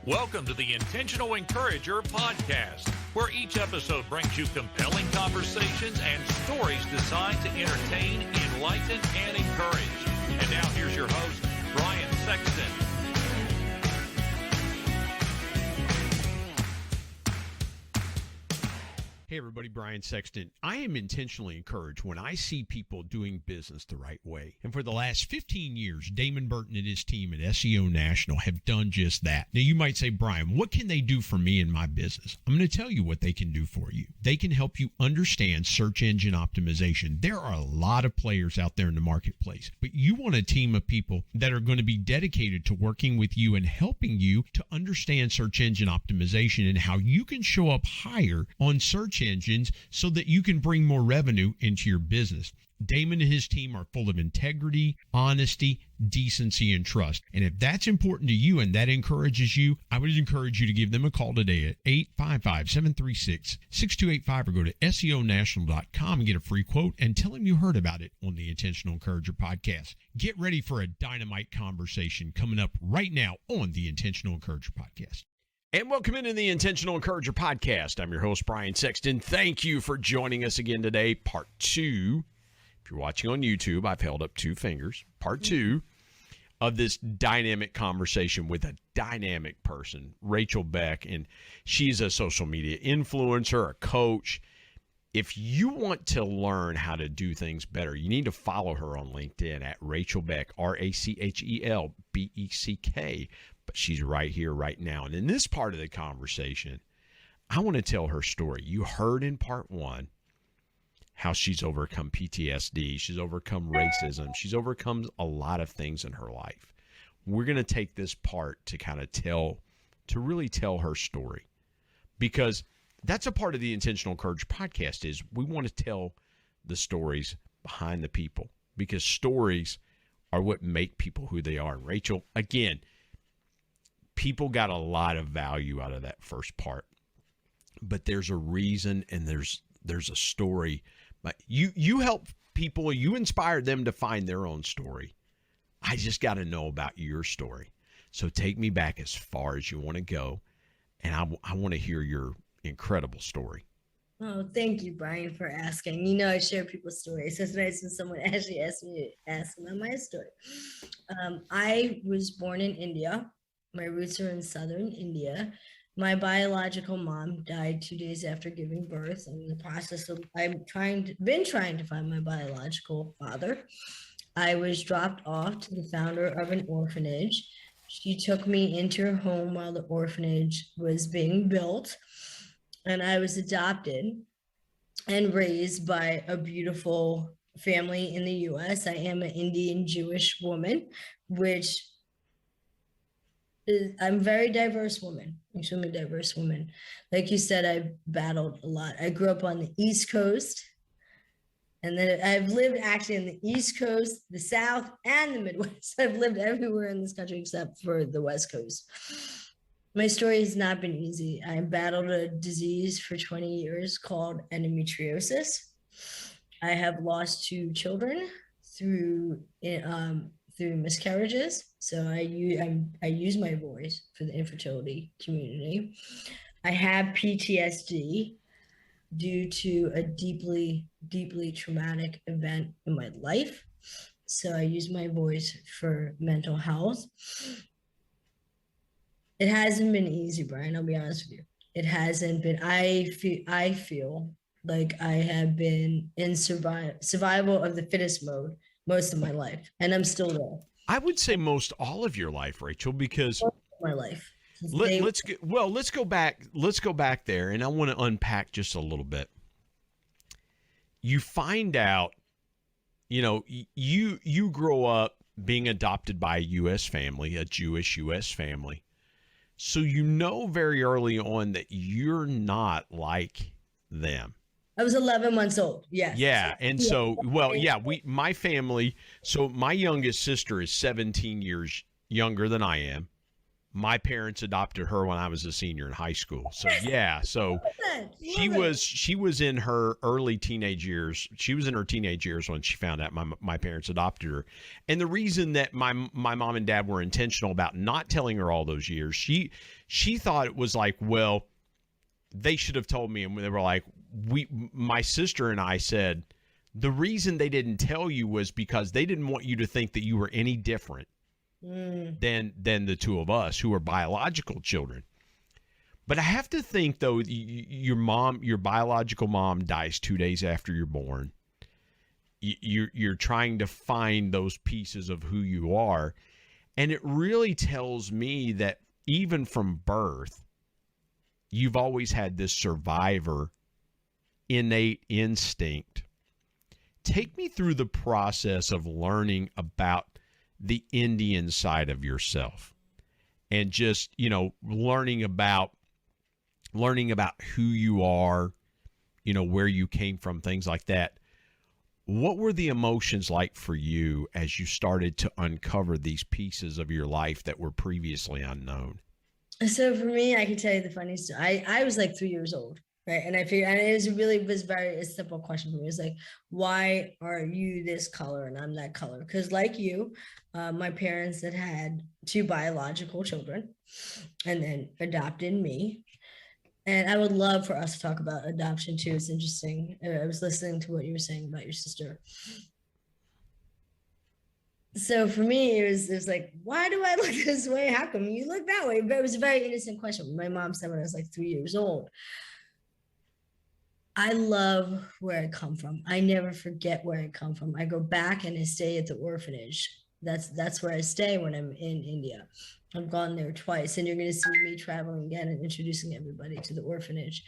Welcome to the Intentional Encourager podcast, where each episode brings you compelling conversations and stories designed to entertain, enlighten, and encourage. And now here's your host, Brian Sexton. Hey everybody, Brian Sexton. I am intentionally encouraged when I see people doing business the right way. And for the last 15 years, Damon Burton and his team at SEO National have done just that. Now you might say, Brian, what can they do for me in my business? I'm going to tell you what they can do for you. They can help you understand search engine optimization. There are a lot of players out there in the marketplace, but you want a team of people that are going to be dedicated to working with you and helping you to understand search engine optimization and how you can show up higher on search engines so that you can bring more revenue into your business. Damon and his team are full of integrity, honesty, decency, and trust. And if that's important to you and that encourages you, I would encourage you to give them a call today at 855-736-6285 or go to SEOnational.com and get a free quote and tell them you heard about it on the Intentional Encourager podcast. Get ready for a dynamite conversation coming up right now on the Intentional Encourager podcast. And welcome into the Intentional Encourager podcast. I'm your host, Brian Sexton. Thank you for joining us again today. Part 2. If you're watching on YouTube, I've held up 2 fingers. Part 2 of this dynamic conversation with a dynamic person, Rachel Beck. And she's a social media influencer, a coach. If you want to learn how to do things better, you need to follow her on LinkedIn at Rachel Beck, RachelBeck. But she's right here, right now. And in this part of the conversation, I want to tell her story. You heard in part 1 how she's overcome PTSD. She's overcome racism. She's overcome a lot of things in her life. We're going to take this part to kind of really tell her story, because that's a part of the Intentional Courage podcast is we want to tell the stories behind the people, because stories are what make people who they are. And Rachel, again, people got a lot of value out of that first part, but there's a reason and there's a story. But you help people, you inspired them to find their own story. I just got to know about your story. So take me back as far as you want to go, and I want to hear your incredible story. Oh, thank you, Brian, for asking. You know, I share people's stories. So it's nice when someone actually asked me to ask about my story. I was born in India. My roots are in southern India. My biological mom died 2 days after giving birth. I'm in the process of, been trying to find my biological father. I was dropped off to the founder of an orphanage. She took me into her home while the orphanage was being built, and I was adopted and raised by a beautiful family in the U.S. I am an Indian Jewish woman, which I'm a very diverse woman, extremely diverse woman. Like you said, I battled a lot. I grew up on the East Coast, and then I've lived actually in the East Coast, the South, and the Midwest. I've lived everywhere in this country except for the West Coast. My story has not been easy. I battled a disease for 20 years called endometriosis. I have lost 2 children through miscarriages. So I use my voice for the infertility community. I have PTSD due to a deeply, deeply traumatic event in my life. So I use my voice for mental health. It hasn't been easy, Brian, I'll be honest with you. It hasn't been. I feel like I have been in survival of the fittest mode most of my life, and I'm still there. I would say most all of your life, Rachel, because my life. Let's go back there, and I want to unpack just a little bit. You find out, you grow up being adopted by a U.S. family, a Jewish U.S. family. So you know very early on that you're not like them. I was 11 months old. Yes. Yeah. And so, my family, so my youngest sister is 17 years younger than I am. my parents adopted her when I was a senior in high school. So yeah, so she was in her early teenage years. She was in her teenage years when she found out my parents adopted her. And the reason that my mom and dad were intentional about not telling her all those years, she thought it was like, well, they should have told me. And they were like, my sister and I said, the reason they didn't tell you was because they didn't want you to think that you were any different than the two of us who are biological children. But I have to think, though, your biological mom dies 2 days after you're born. You're trying to find those pieces of who you are. And it really tells me that even from birth, you've always had this survivor innate instinct. Take me through the process of learning about the Indian side of yourself, and just, learning about who you are, where you came from, things like that. What were the emotions like for you as you started to uncover these pieces of your life that were previously unknown? So for me, I can tell you the funny story. I was like 3 years old. Right. And I figured, and it was very a simple question for me. It was like, why are you this color and I'm that color? Because like you, my parents had 2 biological children and then adopted me. And I would love for us to talk about adoption too. It's interesting. I was listening to what you were saying about your sister. So for me, it was like, why do I look this way? How come you look that way? But it was a very innocent question. My mom said when I was like 3 years old. I love where I come from. I never forget where I come from. I go back and I stay at the orphanage. That's where I stay when I'm in India. I've gone there twice, and you're going to see me traveling again and introducing everybody to the orphanage.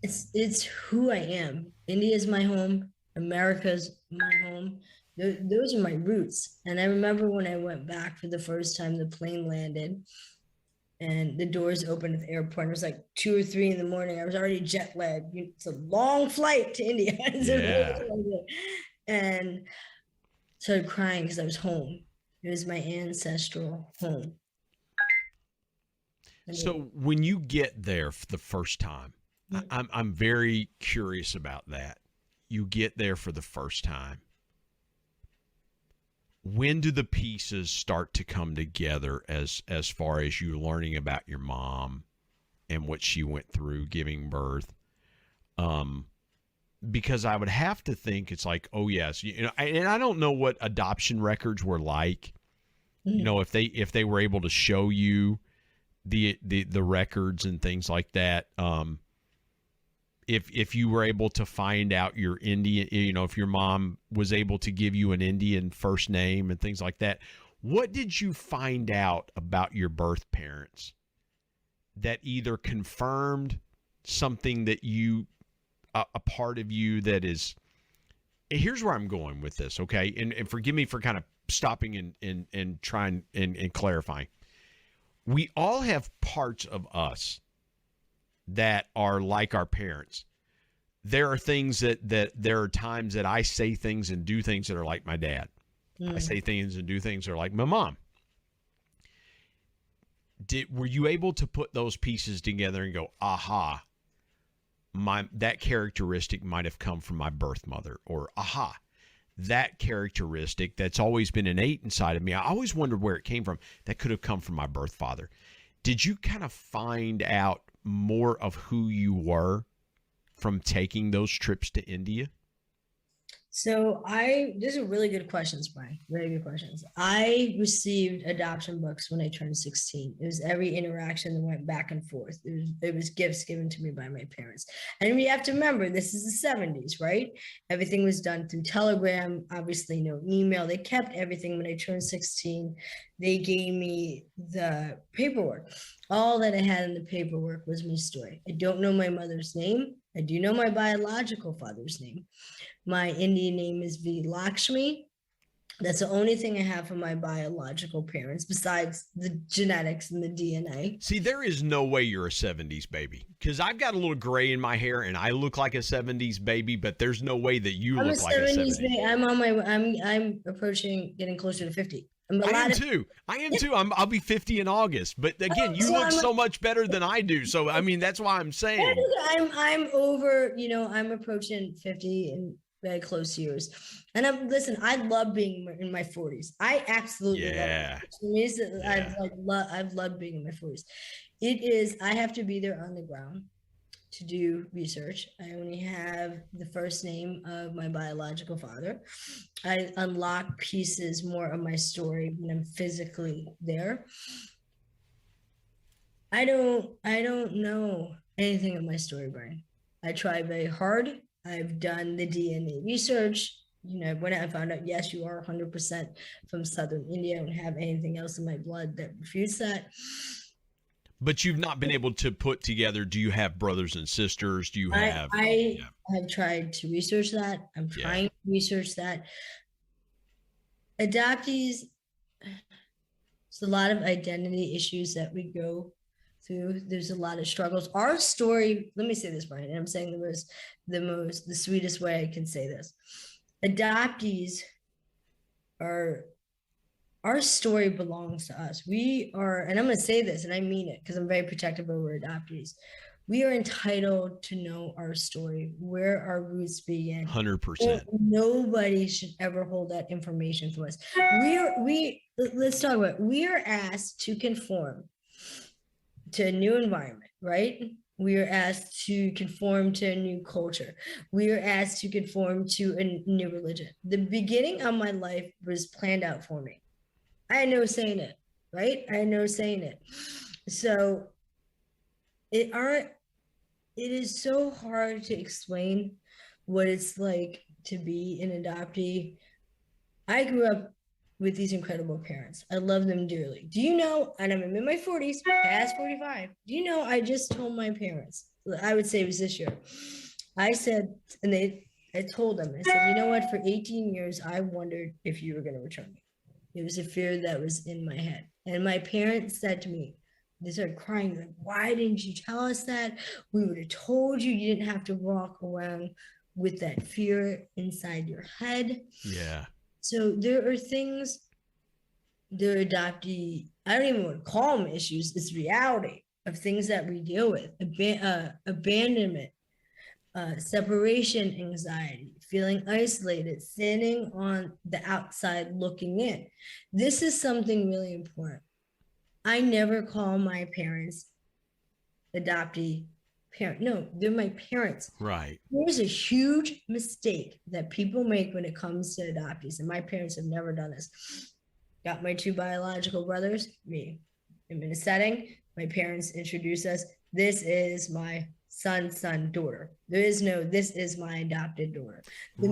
It's who I am. India is my home. America's my home. Those are my roots. And I remember when I went back for the first time, the plane landed. And the doors opened at the airport. It was like 2 or 3 in the morning. I was already jet lagged. It's a long flight to India. Yeah. And started crying because I was home. It was my ancestral home. So when you get there for the first time, I'm very curious about that. You get there for the first time. When do the pieces start to come together as far as you learning about your mom and what she went through giving birth? Because I would have to think it's like, oh yes, and I don't know what adoption records were like. If they were able to show you the records and things like that. If you were able to find out your Indian, if your mom was able to give you an Indian first name and things like that, what did you find out about your birth parents that either confirmed something that a part of you that is, here's where I'm going with this, okay? And forgive me for kind of stopping and trying and clarifying. We all have parts of us that are like our parents. There are things that there are times that I say things and do things that are like my dad. I say things and do things that are like my mom. Were you able to put those pieces together and go, aha, that characteristic might have come from my birth mother, or aha, that characteristic that's always been innate inside of me, I always wondered where it came from, that could have come from my birth father. Did you kind of find out more of who you were from taking those trips to India? So these are really good questions, Brian. Very good questions. I received adoption books when I turned 16. It was every interaction that went back and forth. It was gifts given to me by my parents. And we have to remember, this is the 70s, right? Everything was done through telegram, obviously no email. They kept everything. When I turned 16, they gave me the paperwork. All that I had in the paperwork was my story. I don't know my mother's name. I do know my biological father's name. My Indian name is V. Lakshmi. That's the only thing I have from my biological parents besides the genetics and the DNA. See, there is no way you're a 70s baby, because I've got a little gray in my hair and I look like a 70s baby, but there's no way that you look like a 70s baby. I'm approaching getting closer to 50. I am too. I'll be 50 in August. But again, you look so much better than I do. So, I mean, that's why I'm saying. I'm over, I'm approaching 50 and very close years. And I love being in my 40s. I absolutely love it. I've loved being in my 40s. I have to be there on the ground to do research. I only have the first name of my biological father. I unlock pieces more of my story when I'm physically there. I don't know anything of my story, Brian. I try very hard. I've done the DNA research. When I found out, yes, you are 100% from Southern India. I don't have anything else in my blood that refutes that. But you've not been able to put together, do you have brothers and sisters? Do you have? I have tried to research that. I'm trying to research that. Adoptees, it's a lot of identity issues that we go through. There's a lot of struggles. Our story, let me say this, Brian, and I'm saying the sweetest way I can say this. Adoptees our story belongs to us. We are, and I'm going to say this, and I mean it because I'm very protective over adoptees. We are entitled to know our story, where our roots begin. 100%. Nobody should ever hold that information from us. Let's talk about it. We are asked to conform to a new environment, right? We are asked to conform to a new culture. We are asked to conform to a new religion. The beginning of my life was planned out for me. I had no say in it, right? I had no say in it. So it is so hard to explain what it's like to be an adoptee. I grew up with these incredible parents. I love them dearly. Do you know, and I'm in my 40s, past 45, do you know, I just told my parents, I would say it was this year, I said, and I told them, I said, you know what, for 18 years, I wondered if you were going to return me. It was a fear that was in my head. And my parents said to me, they started crying, like, why didn't you tell us that? We would have told you. You didn't have to walk around with that fear inside your head. Yeah. So there are things, they're adoptee, I don't even want to call them issues. It's reality of things that we deal with. Abandonment, separation anxiety, feeling isolated, standing on the outside looking in. This is something really important. I never call my parents adoptee parent. No, they're my parents. Right. There's a huge mistake that people make when it comes to adoptees, and my parents have never done this. Got my two biological brothers, me. I'm in a setting, my parents introduce us. This is my son, daughter. There is no, this is my adopted daughter. The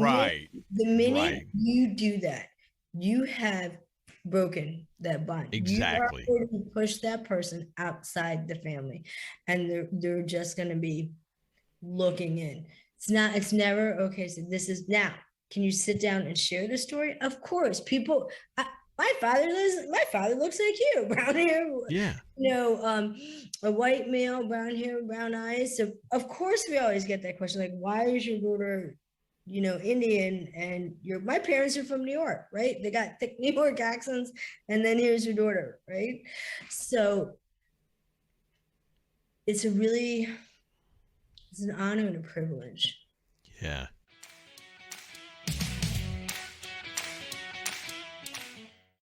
minute you do that, you have broken that bond. Exactly. You are going to push that person outside the family, and they're just going to be looking in. It's never, okay, so this is now. Can you sit down and share the story? Of course. People, my father looks like you, brown hair. Yeah. A white male, brown hair, brown eyes. So of course we always get that question, like, why is your daughter, Indian, and my parents are from New York, right? They got thick New York accents, and then here's your daughter, right? So it's an honor and a privilege. Yeah.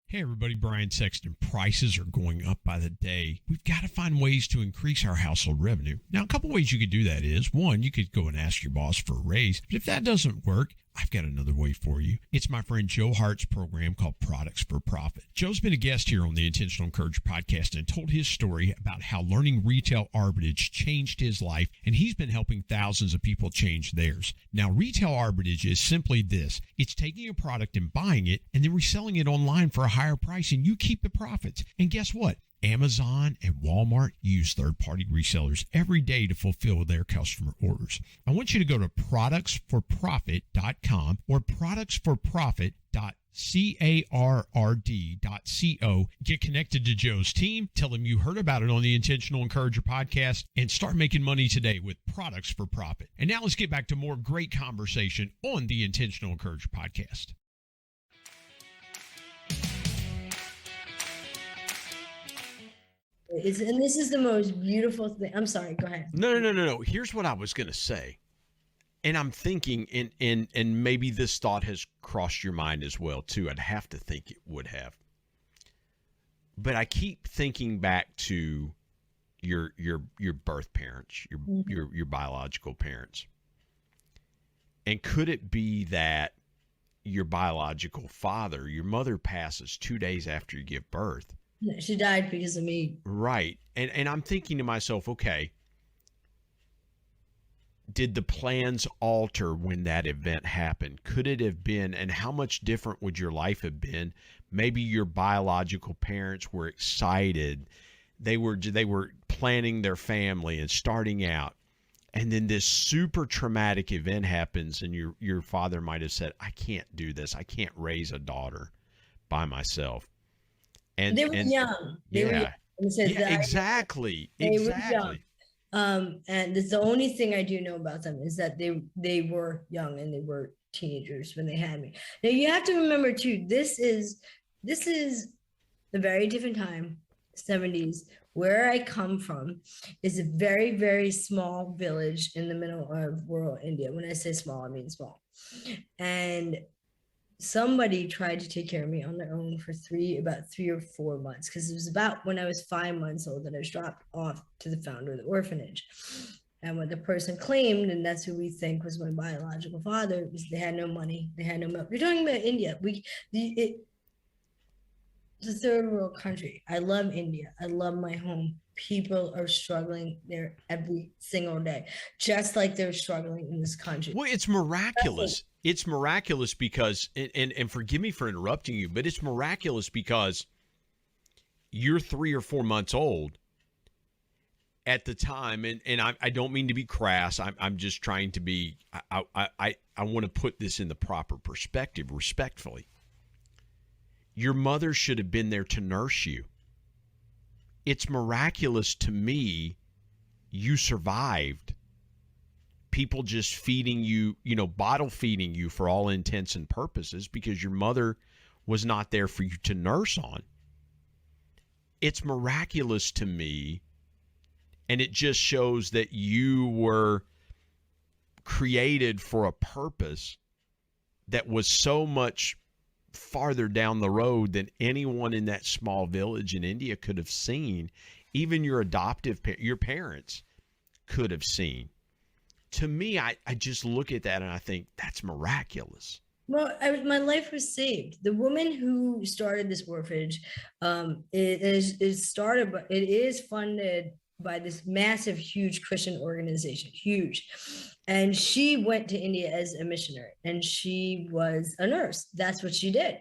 Hey everybody, Brian Sexton. Prices are going up by the day. We've got to find ways to increase our household revenue. Now, a couple ways you could do that is, one, you could go and ask your boss for a raise. But if that doesn't work, I've got another way for you. It's my friend Joe Hart's program called Products for Profit. Joe's been a guest here on the Intentional Encourager podcast and told his story about how learning retail arbitrage changed his life, and he's been helping thousands of people change theirs. Now, retail arbitrage is simply this. It's taking a product and buying it and then reselling it online for a higher price, and you keep the profits. And guess what? Amazon and Walmart use third-party resellers every day to fulfill their customer orders. I want you to go to productsforprofit.com or productsforprofit.card.co. Get connected to Joe's team. Tell him you heard about it on the Intentional Encourager podcast and start making money today with Products for Profit. And now let's get back to more great conversation on the Intentional Encourager podcast. And this is the most beautiful thing. I'm sorry, go ahead. No. Here's what I was going to say. And I'm thinking, and maybe this thought has crossed your mind as well, too. I'd have to think it would have. But I keep thinking back to your birth parents, your biological parents. And could it be that your biological father, your mother passes 2 days after you give birth? She died because of me. Right. And I'm thinking to myself, okay, did the plans alter when that event happened? Could it have been, and how much different would your life have been? Maybe your biological parents were excited. They were planning their family and starting out. And then this super traumatic event happens, and your father might have said, I can't do this. I can't raise a daughter by myself. And they were young. They were young. Exactly. They were young. And the only thing I do know about them is that they were young and they were teenagers when they had me. Now you have to remember too, this is a very different time, 70s. Where I come from is a very, very small village in the middle of rural India. When I say small, I mean small. And somebody tried to take care of me on their own for about 3 or 4 months, because it was about when I was 5 months old that I was dropped off to the founder of the orphanage. And what the person claimed, and that's who we think was my biological father, was they had no money, they had no milk. You're talking about India. It's a third world country. I love India. I love my home. People are struggling there every single day, just like they're struggling in this country. Well, it's miraculous. It's miraculous because, and forgive me for interrupting you, but it's miraculous because you're 3 or 4 months old at the time, and I don't mean to be crass. I'm just trying to be. I want to put this in the proper perspective, respectfully. Your mother should have been there to nurse you. It's miraculous to me you survived. People just feeding you, bottle feeding you for all intents and purposes because your mother was not there for you to nurse on. It's miraculous to me, and it just shows that you were created for a purpose that was so much farther down the road than anyone in that small village in India could have seen. Even your your parents could have seen. To me, I just look at that and I think that's miraculous. Well, my life was saved. The woman who started this orphanage, it is funded by this massive, huge Christian organization, huge. And she went to India as a missionary, and she was a nurse. That's what she did.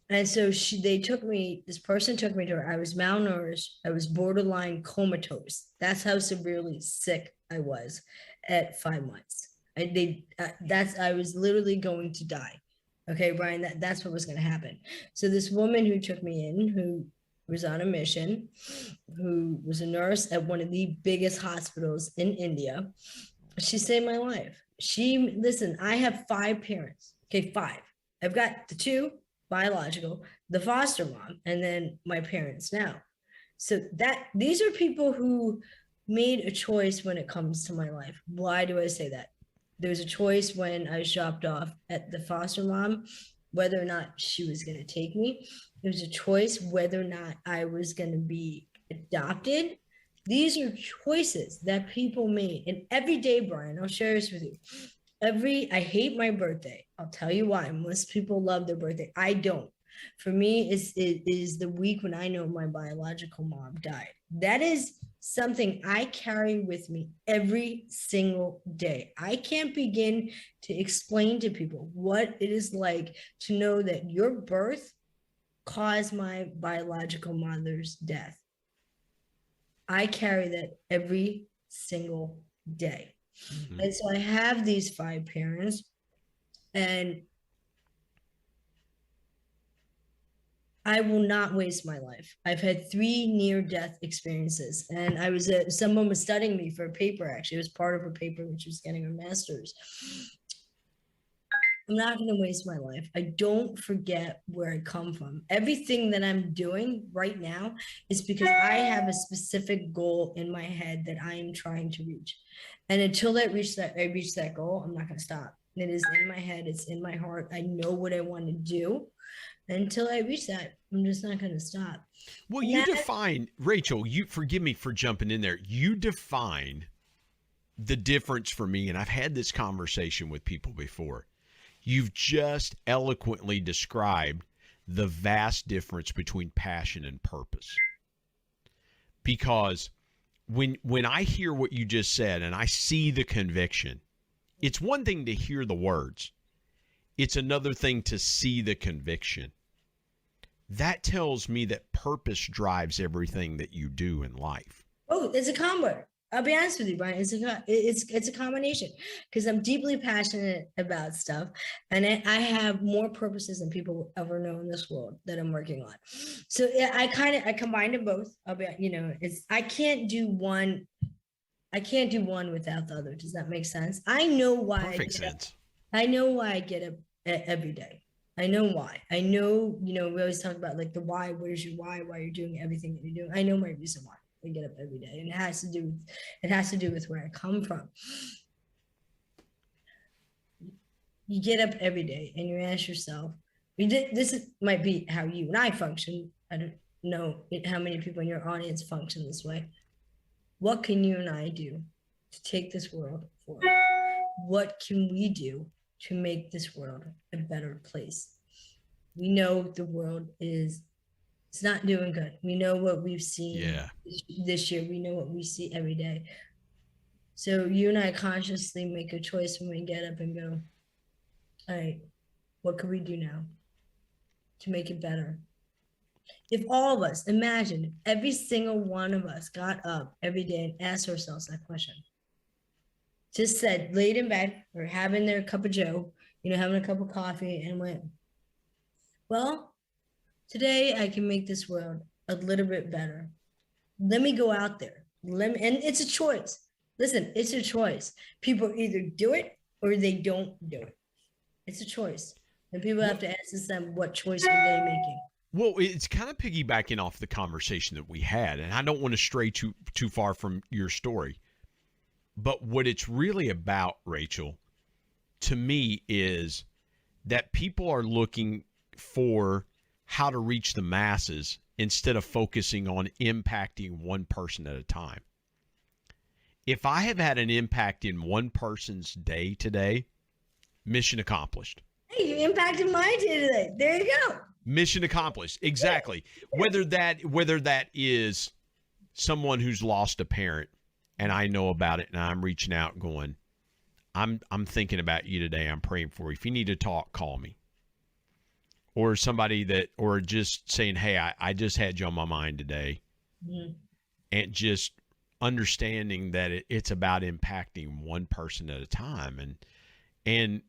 And so this person took me to her. I was malnourished. I was borderline comatose. That's how severely sick I was at 5 months. I was literally going to die. Okay, Brian, that's what was going to happen. So this woman who took me in, who was on a mission, who was a nurse at one of the biggest hospitals in India, she saved my life. Listen, I have 5 parents. Okay, 5. I've got the 2 biological, the foster mom, and then my parents now. So these are people who made a choice when it comes to my life. Why do I say that? There was a choice when I was dropped off at the foster mom, whether or not she was going to take me. There was a choice whether or not I was going to be adopted. These are choices that people made. And every day, Brian, I'll share this with you. I hate my birthday. I'll tell you why. Most people love their birthday. I don't. For me, it is the week when I know my biological mom died. That is something I carry with me every single day. I can't begin to explain to people what it is like to know that your birth caused my biological mother's death. I carry that every single day. Mm-hmm. And so I have these 5 parents, and I will not waste my life. I've had 3 near-death experiences, and someone was studying me for a paper. Actually, it was part of a paper when she was getting her master's. I'm not going to waste my life. I don't forget where I come from. Everything that I'm doing right now is because I have a specific goal in my head that I am trying to reach. And until I reach that goal, I'm not going to stop. It is in my head. It's in my heart. I know what I want to do. Until I reach that, I'm just not going to stop. Well, you define, Rachel, you forgive me for jumping in there. You define the difference for me, and I've had this conversation with people before. You've just eloquently described the vast difference between passion and purpose. Because when I hear what you just said and I see the conviction, it's one thing to hear the words. It's another thing to see the conviction. That tells me that purpose drives everything that you do in life. Oh, it's a combo. I'll be honest with you, Brian. It's a combination because I'm deeply passionate about stuff, and I have more purposes than people will ever know in this world that I'm working on. So yeah, I combine them both. I'll be, I can't do one without the other. Does that make sense? I know why. Perfect sense. I know why I get up every day. I know why. I know, we always talk about like the why. Where's your why? Why you're doing everything that you're doing. I know my reason why I get up every day, and it has to do with where I come from. You get up every day and you ask yourself, might be how you and I function. I don't know how many people in your audience function this way. What can you and I do to take this world forward? What can we do to make this world a better place? We know the world it's not doing good. We know what we've seen this year. We know what we see every day. So you and I consciously make a choice when we get up and go, all right, what can we do now to make it better? If all of us, imagine every single one of us got up every day and asked ourselves that question. Just said, laid in bed or having their cup of joe, having a cup of coffee and went, well, today I can make this world a little bit better. Let me go out there. And it's a choice. Listen, it's a choice. People either do it or they don't do it. It's a choice. And people have to ask themselves, what choice are they making? Well, it's kind of piggybacking off the conversation that we had, and I don't want to stray too far from your story. But what it's really about, Rachel, to me, is that people are looking for how to reach the masses instead of focusing on impacting one person at a time. If I have had an impact in one person's day today, mission accomplished. Hey, you impacted my day today. There you go. Mission accomplished. Exactly. Whether that is someone who's lost a parent and I know about it and I'm reaching out going, I'm thinking about you today. I'm praying for you. If you need to talk, call me. Or or just saying, hey, I just had you on my mind today. Mm-hmm. And just understanding that it's about impacting one person at a time. And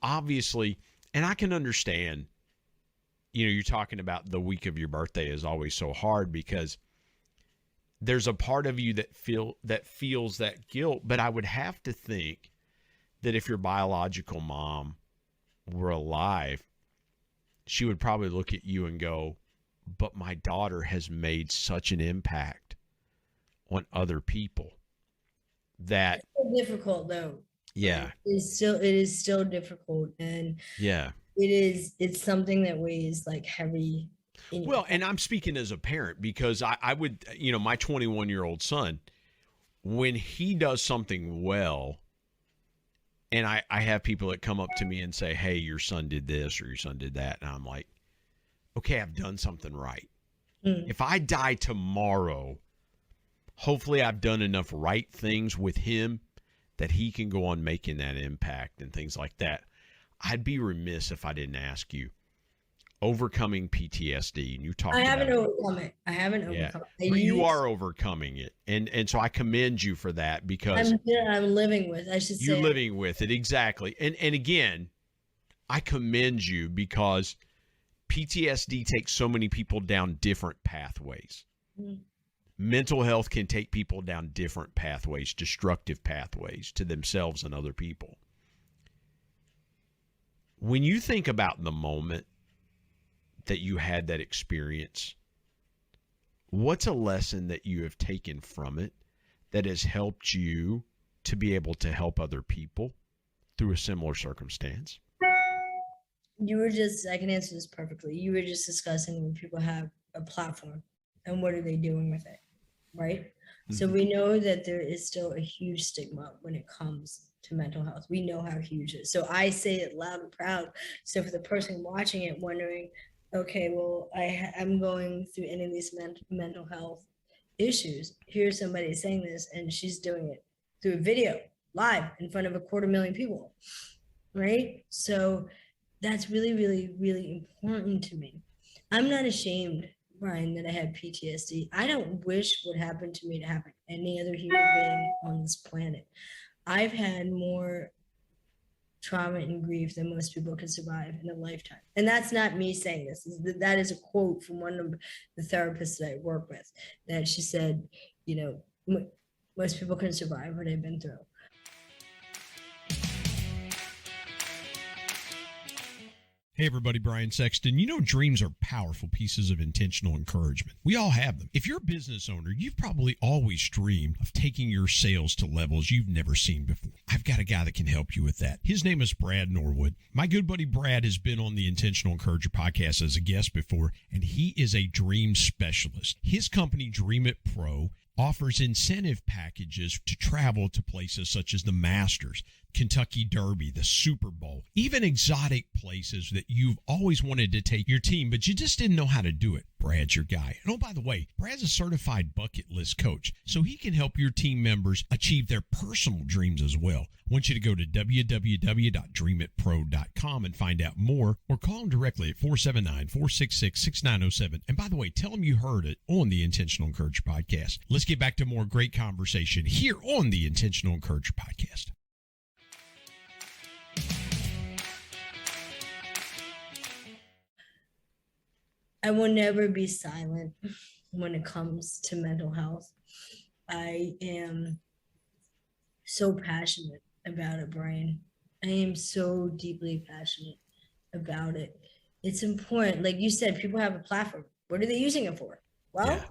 obviously, and I can understand, you're talking about the week of your birthday is always so hard because there's a part of you that feels that guilt. But I would have to think that if your biological mom were alive, she would probably look at you and go, but my daughter has made such an impact on other people that it's so difficult though. Yeah. It is still difficult. And yeah, it's something that weighs like heavy. Well, and I'm speaking as a parent because I would, my 21-year-old son, when he does something well, and I have people that come up to me and say, hey, your son did this or your son did that. And I'm like, okay, I've done something right. Mm. If I die tomorrow, hopefully I've done enough right things with him that he can go on making that impact and things like that. I'd be remiss if I didn't ask you, overcoming PTSD, and you talked about it. I haven't overcome it. But you are overcoming it. And so I commend you for that because I'm living with, I should say. You're living with it, exactly. And again, I commend you because PTSD takes so many people down different pathways. Mm. Mental health can take people down different pathways, destructive pathways to themselves and other people. When you think about the moment that you had that experience, what's a lesson that you have taken from it that has helped you to be able to help other people through a similar circumstance? I can answer this perfectly. You were just discussing when people have a platform and what are they doing with it, right? Mm-hmm. So we know that there is still a huge stigma when it comes to mental health. We know how huge it is. So I say it loud and proud. So for the person watching it wondering, okay, well, I'm going through any of these mental health issues. Here's somebody saying this, and she's doing it through a video, live, in front of 250,000 people, right? So that's really, really, really important to me. I'm not ashamed, Brian, that I have PTSD. I don't wish what happened to me to happen to any other human being on this planet. I've had more trauma and grief than most people can survive in a lifetime. And that's not me saying this. That is a quote from one of the therapists that I work with, that she said, you know, most people couldn't survive what I've been through. Hey everybody, Brian Sexton. You know, dreams are powerful pieces of intentional encouragement. We all have them. If you're a business owner, you've probably always dreamed of taking your sales to levels you've never seen before. I've got a guy that can help you with that. His name is Brad Norwood. My good buddy Brad has been on the Intentional Encourager podcast as a guest before, and he is a dream specialist. His company, Dream It Pro, offers incentive packages to travel to places such as the Masters, Kentucky Derby, the Super Bowl, even exotic places that you've always wanted to take your team, but you just didn't know how to do it. Brad's your guy. And oh, by the way, Brad's a certified bucket list coach, so he can help your team members achieve their personal dreams as well. I want you to go to www.dreamitpro.com and find out more, or call him directly at 479-466-6907. And by the way, tell him you heard it on the Intentional Encourager podcast. Let's get back to more great conversation here on the Intentional Encourager podcast. I will never be silent when it comes to mental health. I am so passionate about it, Brian. I am so deeply passionate about it. It's important. Like you said, people have a platform. What are they using it for? Well,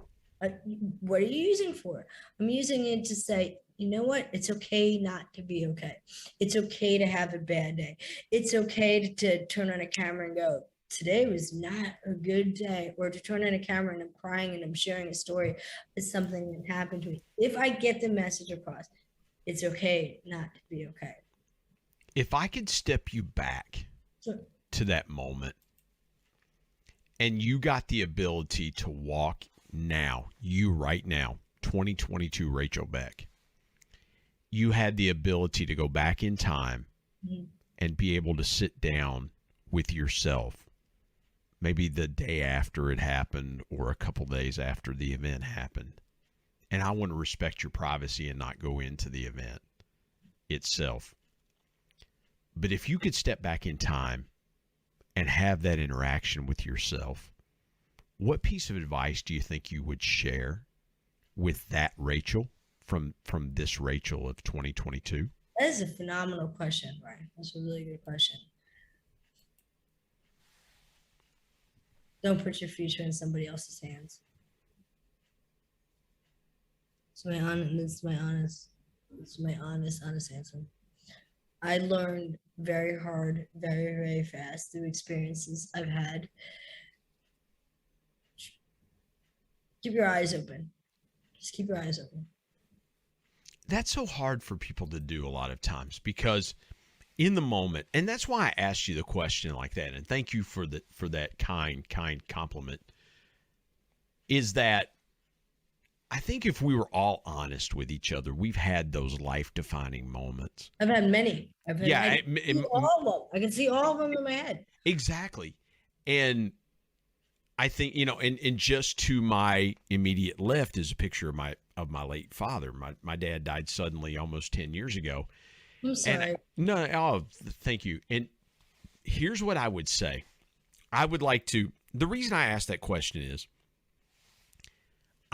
what are you using it for? I'm using it to say, you know what? It's okay not to be okay. It's okay to have a bad day. It's okay to turn on a camera and go, today was not a good day, or to turn on a camera and I'm crying and I'm sharing a story of something that happened to me. If I get the message across, it's okay not to be okay. If I could step you back to that moment, and you got the ability to walk now, right now, 2022 Rachel Beck, you had the ability to go back in time and be able to sit down with yourself, maybe the day after it happened or a couple days after the event happened. And I want to respect your privacy and not go into the event itself. But if you could step back in time and have that interaction with yourself, what piece of advice do you think you would share with that Rachel from this Rachel of 2022? That is a phenomenal question, Brian. That's a really good question. Don't put your future in somebody else's hands. It's my honest answer. I learned very hard, very, very fast through experiences I've had. Keep your eyes open. Just keep your eyes open. That's so hard for people to do a lot of times, because in the moment, and that's why I asked you the question like that, and thank you for that kind compliment, is that I think if we were all honest with each other, we've had those life-defining moments. I've had many. I can see all of them. I can see all of them in my head. Exactly. And I think, and just to my immediate left is a picture of my late father. My dad died suddenly almost 10 years ago. I'm sorry. Thank you. And here's what I would say. The reason I asked that question is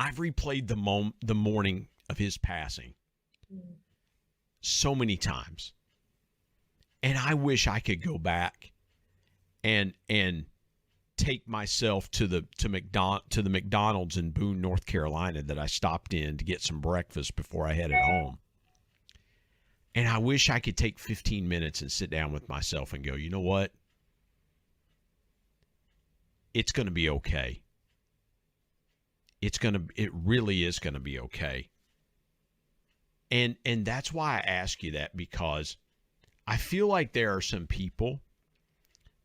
I've replayed the morning of his passing so many times. And I wish I could go back and take myself to the McDonald's in Boone, North Carolina that I stopped in to get some breakfast before I headed home. And I wish I could take 15 minutes and sit down with myself and go, you know what? It's going to be okay. It really is going to be okay. And that's why I ask you that, because I feel like there are some people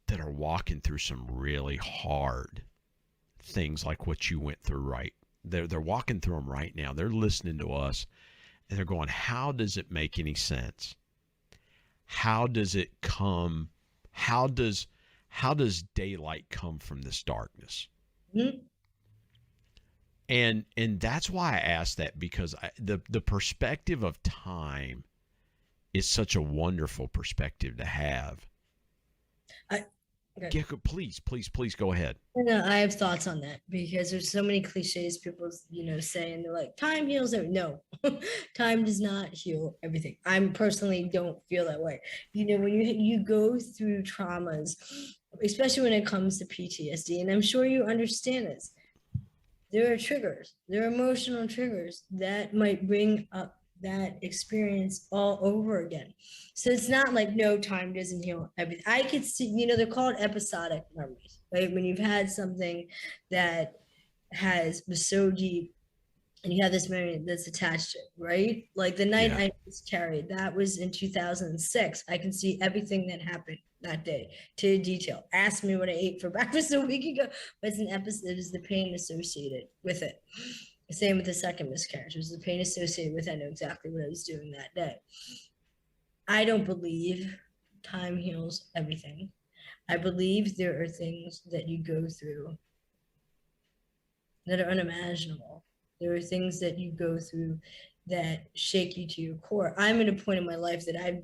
that are walking through some really hard things like what you went through, right? They're walking through them right now. They're listening to us and they're going, how does it make any sense? How does it come? How does daylight come from this darkness? Mm-hmm. And that's why I asked that, because the perspective of time is such a wonderful perspective to have. Okay. Please go ahead. No, I have thoughts on that, because there's so many cliches people, say, and they're like, time heals everything. No, time does not heal everything. I personally don't feel that way. When you go through traumas, especially when it comes to PTSD, and I'm sure you understand this, there are triggers, there are emotional triggers that might bring up that experience all over again. So it's not like, no, time doesn't heal everything. I could see, they're called episodic memories, right? When you've had something that was so deep and you have this memory that's attached to it, right? Like the night I miscarried, that was in 2006. I can see everything that happened that day to detail. Ask me what I ate for breakfast a week ago, but it's an episode, it is the pain associated with it. Same with the second miscarriage. It was the pain associated with it. I know exactly what I was doing that day. I don't believe time heals everything. I believe there are things that you go through that are unimaginable. There are things that you go through that shake you to your core. I'm at a point in my life that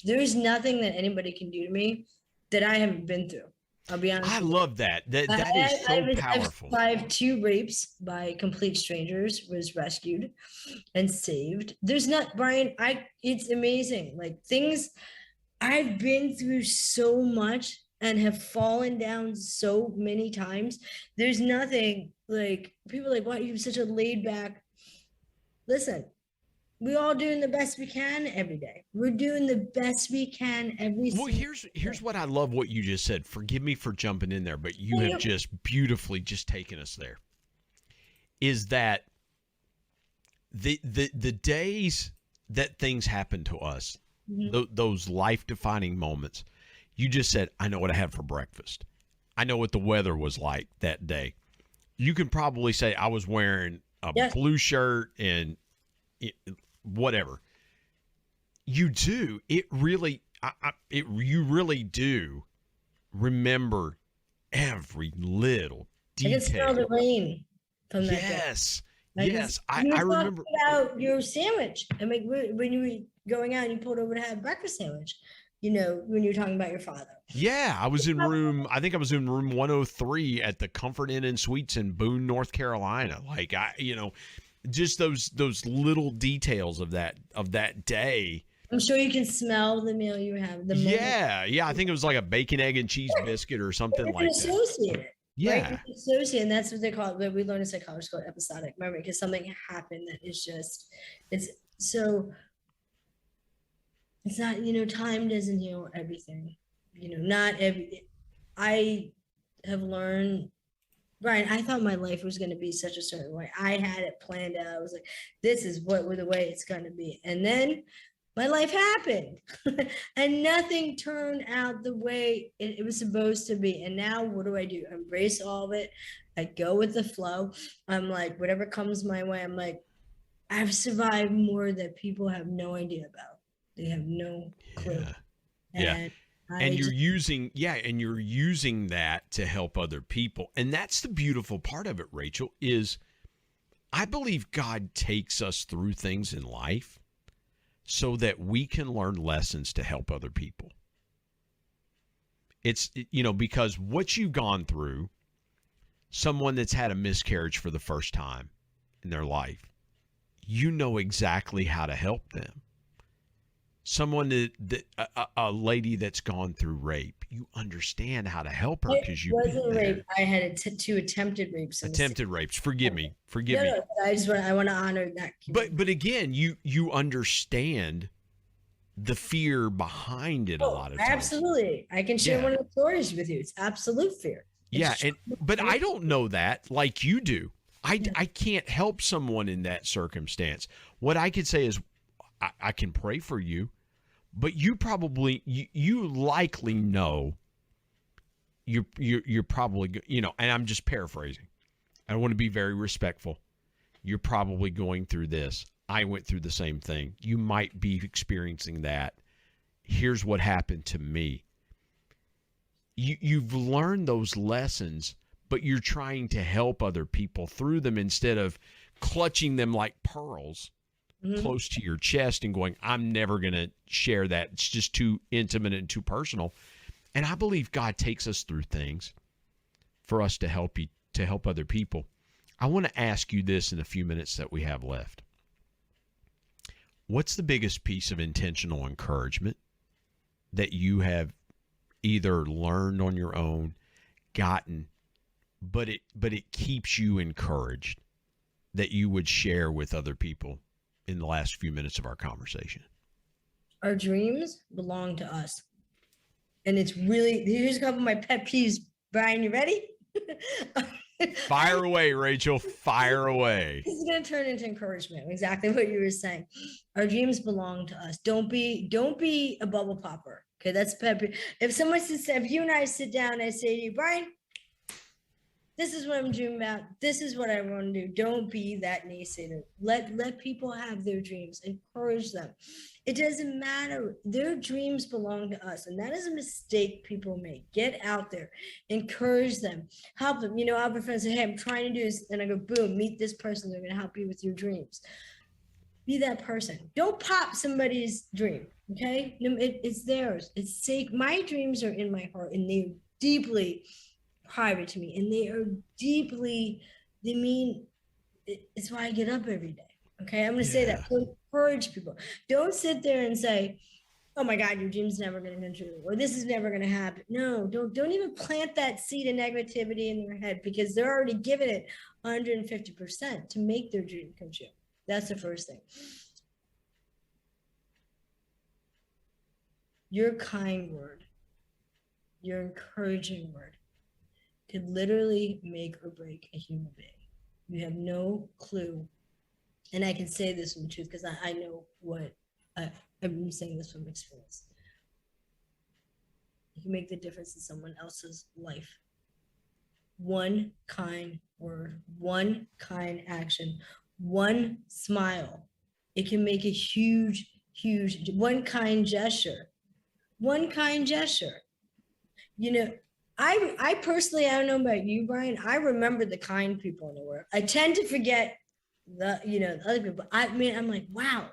there's nothing that anybody can do to me that I haven't been through. I'll be honest. I love that. That is so powerful. I have 2 rapes by complete strangers, was rescued and saved. There's not, Brian, it's amazing. Like, things, I've been through so much and have fallen down so many times. There's nothing, like, people are like, why are you such a laid back? Listen, we all doing the best we can every day. We're doing the best we can every Well, here's what I love what you just said. Forgive me for jumping in there, but you have just beautifully just taken us there. Is that the days that things happen to us, those life-defining moments, you just said, I know what I had for breakfast. I know what the weather was like that day. You can probably say I was wearing a blue shirt and whatever. You do. It really, you really do remember every little detail. I can smell the rain from that day. Yes. I remember about your sandwich. I mean, when you were going out and you pulled over to have a breakfast sandwich, when you were talking about your father. Yeah, I was in room 103 at the Comfort Inn and Suites in Boone, North Carolina. Like, just those little details of that day. I'm sure you can smell the meal you have. I think it was like a bacon, egg, and cheese biscuit or something like that. Associate it. Yeah. Right? Associate, and that's what they call it. We learn in psychology called episodic memory, because something happened that is just, it's not, time doesn't heal everything. I have learned, Brian, I thought my life was going to be such a certain way. I had it planned out. I was like, this is the way it's going to be. And then my life happened and nothing turned out the way it was supposed to be. And now what do? I embrace all of it. I go with the flow. I'm like, whatever comes my way, I'm like, I've survived more that people have no idea about. They have no clue. Yeah. And you're using that to help other people. And that's the beautiful part of it, Rachel, is I believe God takes us through things in life so that we can learn lessons to help other people. It's, because what you've gone through, someone that's had a miscarriage for the first time in their life, you know exactly how to help them. Someone a lady that's gone through rape, you understand how to help her It because you've been wasn't there. rape. I had two attempted rapes. Attempted rapes. Forgive me. No, I want to honor that. But again, you understand the fear behind it a lot of times. Absolutely. I can share one of the stories with you. It's absolute fear. But I don't know that like you do. I can't help someone in that circumstance. What I could say is I can pray for you, but you probably you likely know you're probably, and I'm just paraphrasing. I want to be very respectful. You're probably going through this. I went through the same thing. You might be experiencing that. Here's what happened to me. You've learned those lessons, but you're trying to help other people through them instead of clutching them like pearls close to your chest and going, I'm never going to share that. It's just too intimate and too personal. And I believe God takes us through things for us to help other people. I want to ask you this in the few minutes that we have left. What's the biggest piece of intentional encouragement that you have either learned on your own, gotten, but it keeps you encouraged, that you would share with other people in the last few minutes of our conversation? Our dreams belong to us. And it's really, here's a couple of my pet peeves. Brian, you ready? Fire away, Rachel. Fire away. This is going to turn into encouragement. Exactly what you were saying. Our dreams belong to us. Don't be a bubble popper. Okay, that's pet peeve. If you and I sit down and I say to you, Brian, this is what I'm dreaming about. This is what I want to do. Don't be that naysayer. Let people have their dreams. Encourage them. It doesn't matter. Their dreams belong to us. And that is a mistake people make. Get out there. Encourage them. Help them. I'll have a friend say, hey, I'm trying to do this. And I go, boom, meet this person. They're going to help you with your dreams. Be that person. Don't pop somebody's dream. Okay? It's theirs. It's safe. My dreams are in my heart, and they're deeply private to me, and they are it's why I get up every day. Okay, I'm going to say that. So encourage people. Don't sit there and say, oh my God, your dream's never going to come true, or this is never going to happen. No, don't even plant that seed of negativity in their head, because they're already giving it 150% to make their dream come true. That's the first thing. Your kind word, your encouraging word could literally make or break a human being. You have no clue. And I can say this from truth because I know what I'm saying this from experience. You can make the difference in someone else's life. One kind word, one kind action, one smile. It can make a huge, one kind gesture. One kind gesture. I personally, I don't know about you, Brian, I remember the kind people in the world. I tend to forget the other people. I'm like, wow,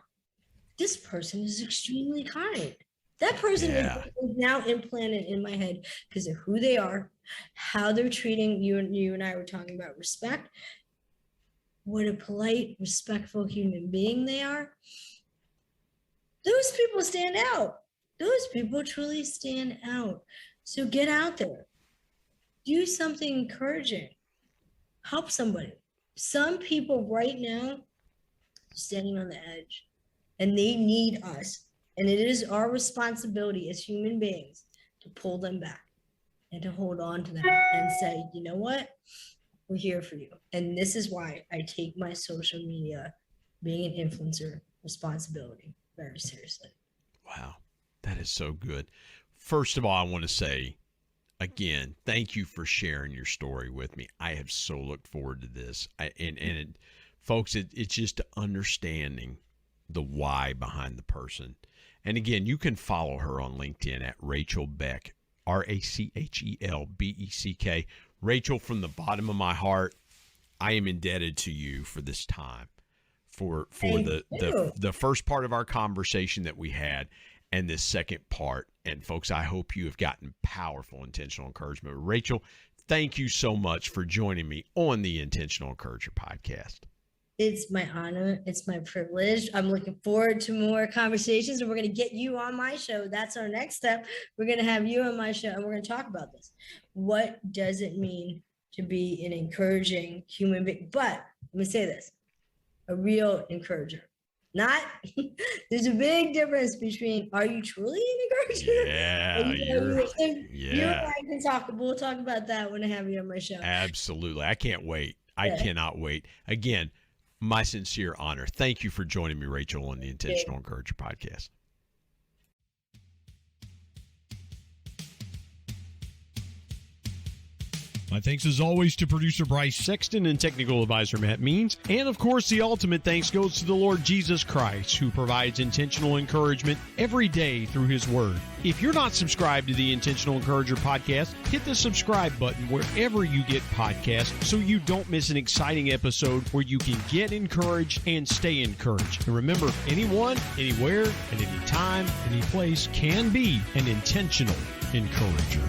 this person is extremely kind. That person is now implanted in my head because of who they are, how they're treating you. You and I were talking about respect. What a polite, respectful human being they are. Those people stand out. Those people truly stand out. So get out there. Do something encouraging. Help somebody. Some people right now are standing on the edge, and they need us. And it is our responsibility as human beings to pull them back and to hold on to them and say, you know what? We're here for you. And this is why I take my social media, being an influencer, responsibility very seriously. Wow. That is so good. First of all, I want to say, again, thank you for sharing your story with me. I have so looked forward to this. Folks, it's just understanding the why behind the person. And again, you can follow her on LinkedIn at Rachel Beck, RachelBeck. Rachel, from the bottom of my heart, I am indebted to you for this time, for the first part of our conversation that we had, and this second part. And folks, I hope you have gotten powerful intentional encouragement. Rachel, thank you so much for joining me on the Intentional Encourager podcast. It's my honor. It's my privilege. I'm looking forward to more conversations, and we're going to get you on my show. That's our next step. We're going to have you on my show, and we're going to talk about this. What does it mean to be an encouraging human being? But let me say this, a real encourager. Not, there's a big difference between, are you truly an encourager? Yeah. You and I can talk, we'll talk about that when I have you on my show. Absolutely. I can't wait. I cannot wait. Again, my sincere honor. Thank you for joining me, Rachel, on the Intentional Encourager podcast. My thanks as always to producer Bryce Sexton and technical advisor Matt Means. And of course, the ultimate thanks goes to the Lord Jesus Christ, who provides intentional encouragement every day through his word. If you're not subscribed to the Intentional Encourager podcast, hit the subscribe button wherever you get podcasts so you don't miss an exciting episode where you can get encouraged and stay encouraged. And remember, anyone, anywhere, at any time, any place can be an intentional encourager.